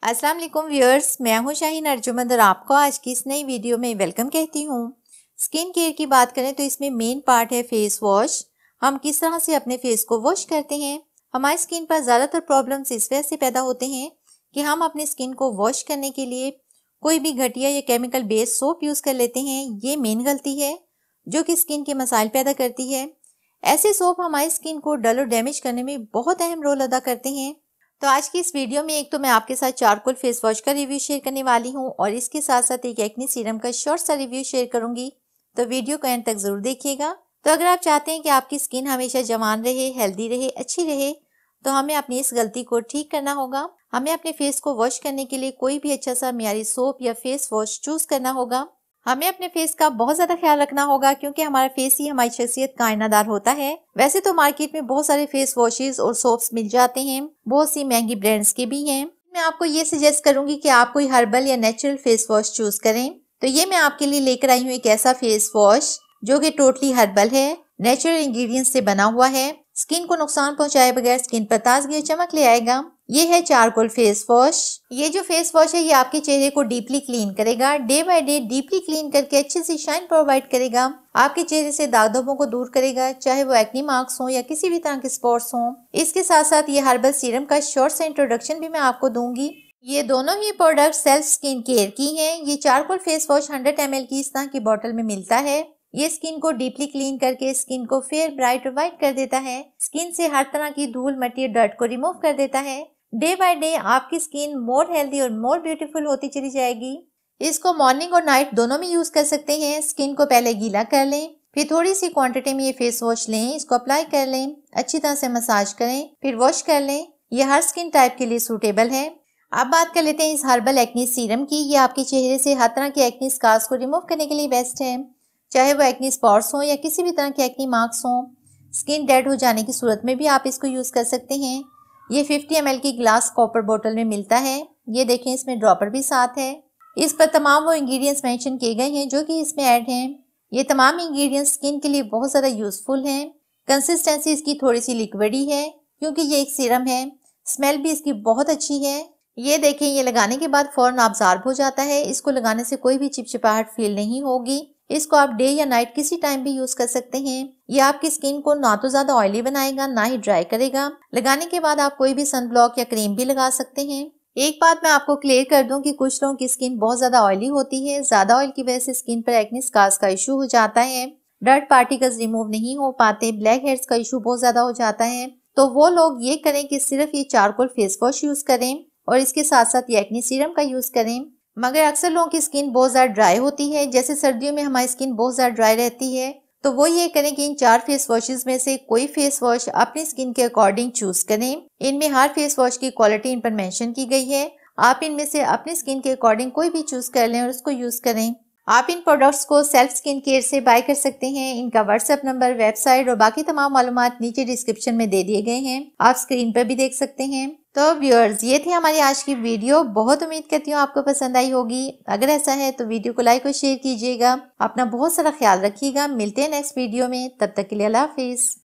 अस्सलाम वालेकुम व्यूअर्स, मैं हूं शाहीन अर्जुमंद और आपको आज की इस नई वीडियो में वेलकम कहती हूं। स्किन केयर की बात करें तो इसमें मेन पार्ट है फेस वॉश। हम किस तरह से अपने फेस को वॉश करते हैं। हमारी स्किन पर ज़्यादातर प्रॉब्लम्स इस वजह से पैदा होते हैं कि हम अपनी स्किन को वॉश करने के लिए कोई भी घटिया या केमिकल बेस्ड सोप यूज़ कर लेते हैं। ये मेन गलती है जो कि स्किन के मसाइल पैदा करती है। ऐसे सोप हमारी स्किन को डल और डैमेज करने में बहुत अहम रोल अदा करते हैं। तो आज की इस वीडियो में एक तो मैं आपके साथ चारकोल फेस वॉश का रिव्यू शेयर करने वाली हूं और इसके साथ साथ एक एक्ने सीरम का शॉर्ट सा रिव्यू शेयर करूंगी। तो वीडियो को एंड तक जरूर देखिएगा। तो अगर आप चाहते हैं कि आपकी स्किन हमेशा जवान रहे, हेल्दी रहे, अच्छी रहे, तो हमें अपनी इस गलती को ठीक करना होगा। हमें अपने फेस को वॉश करने के लिए कोई भी अच्छा सा मियारी सोप या फेस वॉश चूज करना होगा। हमें अपने फेस का बहुत ज्यादा ख्याल रखना होगा क्योंकि हमारा फेस ही हमारी शख्सियत का आईनादार होता है। वैसे तो मार्केट में बहुत सारे फेस वॉशेस और सोप्स मिल जाते हैं, बहुत सी महंगी ब्रांड्स के भी हैं। मैं आपको ये सजेस्ट करूंगी कि आप कोई हर्बल या नेचुरल फेस वॉश चूज करें। तो ये मैं आपके लिए लेकर आई हूँ एक ऐसा फेस वॉश जो कि टोटली हर्बल है, नेचुरल इंग्रेडिएंट्स से बना हुआ है, स्किन को नुकसान पहुंचाए बगैर स्किन पर ताजगी और चमक ले आएगा। ये है चारकोल फेस वॉश। ये जो फेस वॉश है ये आपके चेहरे को डीपली क्लीन करेगा, day by day deeply clean करके अच्छी सी शाइन प्रोवाइड करेगा। आपके चेहरे से दाग धब्बों को दूर करेगा, चाहे वो एक्ने मार्क्स हो या किसी भी तरह के स्पॉट्स हों। इसके साथ साथ ये हर्बल सीरम का शॉर्ट सा इंट्रोडक्शन भी मैं आपको दूंगी। ये दोनों ही प्रोडक्ट सेल्फ स्किन केयर की हैं। ये चारकोल फेस वॉश 100 ml की इस तरह की बोतल में मिलता है। ये स्किन को डीपली क्लीन करके स्किन को फेयर, ब्राइट और वाइट कर देता है। स्किन से हर तरह की धूल, मिट्टी, डर्ट को रिमूव कर देता है। डे बाय डे आपकी स्किन मोर हेल्दी और मोर ब्यूटीफुल होती चली जाएगी। इसको मॉर्निंग और नाइट दोनों में यूज कर सकते हैं। स्किन को पहले गीला कर लें, फिर थोड़ी सी क्वांटिटी में ये फेस वॉश लें, इसको अप्लाई कर लें, अच्छी तरह से मसाज करें, फिर वॉश कर लें। ये हर स्किन टाइप के लिए सूटेबल है। अब बात कर लेते हैं इस हर्बल एक्ने सीरम की। ये आपके चेहरे से हर तरह के एक्ने स्कार्स को रिमूव करने के लिए बेस्ट है, चाहे वो एक्ने स्पॉट्स हो या किसी भी तरह के एक्ने मार्क्स हो। स्किन डेड हो जाने की सूरत में भी आप इसको यूज कर सकते हैं। ये 50 ml की ग्लास कॉपर बोतल में मिलता है। ये देखें, इसमें ड्रॉपर भी साथ है। इस पर तमाम वो इंग्रेडिएंट्स मेंशन किए गए हैं जो कि इसमें ऐड हैं। ये तमाम इंग्रेडिएंट्स स्किन के लिए बहुत ज़्यादा यूजफुल हैं। कंसिस्टेंसी इसकी थोड़ी सी लिक्विडी है क्योंकि ये एक सीरम है। स्मेल भी इसकी बहुत अच्छी है। ये देखें, ये लगाने के बाद फौरन अब्जॉर्ब हो जाता है। इसको लगाने से कोई भी चिपचिपाहट फील नहीं होगी। इसको आप डे या नाइट किसी टाइम भी यूज कर सकते हैं। ये आपकी स्किन को ना तो ज्यादा ऑयली बनाएगा ना ही ड्राई करेगा। लगाने के बाद आप कोई भी सन ब्लॉक या क्रीम भी लगा सकते हैं। एक बात मैं आपको क्लियर कर दूं कि कुछ लोगों की स्किन बहुत ज्यादा ऑयली होती है। ज्यादा ऑयल की वजह से स्किन पर एक्ने स्कार्स का इशू हो जाता है, डर्ट पार्टिकल्स रिमूव नहीं हो पाते, ब्लैक हेड्स का इशू बहुत ज्यादा हो जाता है। तो वो लोग ये करें कि सिर्फ ये चारकोल फेस वॉश यूज करें और इसके साथ साथ ये एक्ने सीरम का यूज करें। मगर अक्सर लोगों की स्किन बहुत ज़्यादा ड्राई होती है, जैसे सर्दियों में हमारी स्किन बहुत ज़्यादा ड्राई रहती है, तो वो ये करें कि इन 4 फेस वॉशेस में से कोई फेस वॉश अपनी स्किन के अकॉर्डिंग चूज करें। इनमें हर फेस वॉश की क्वालिटी इन पर मेंशन की गई है। आप इनमें से अपनी स्किन के अकॉर्डिंग कोई भी चूज कर लें और उसको यूज करें। आप इन प्रोडक्ट्स को सेल्फ स्किन केयर से बाय कर सकते हैं। इनका व्हाट्सएप नंबर, वेबसाइट और बाकी तमाम मालूमात नीचे डिस्क्रिप्शन में दे दिए गए हैं, आप स्क्रीन पर भी देख सकते हैं। तो व्यूअर्स, ये थी हमारी आज की वीडियो। बहुत उम्मीद करती हूँ आपको पसंद आई होगी। अगर ऐसा है तो वीडियो को लाइक और शेयर कीजिएगा। अपना बहुत सारा ख्याल रखिएगा। मिलते हैं नेक्स्ट वीडियो में, तब तक के लिए अल्लाह हाफिज।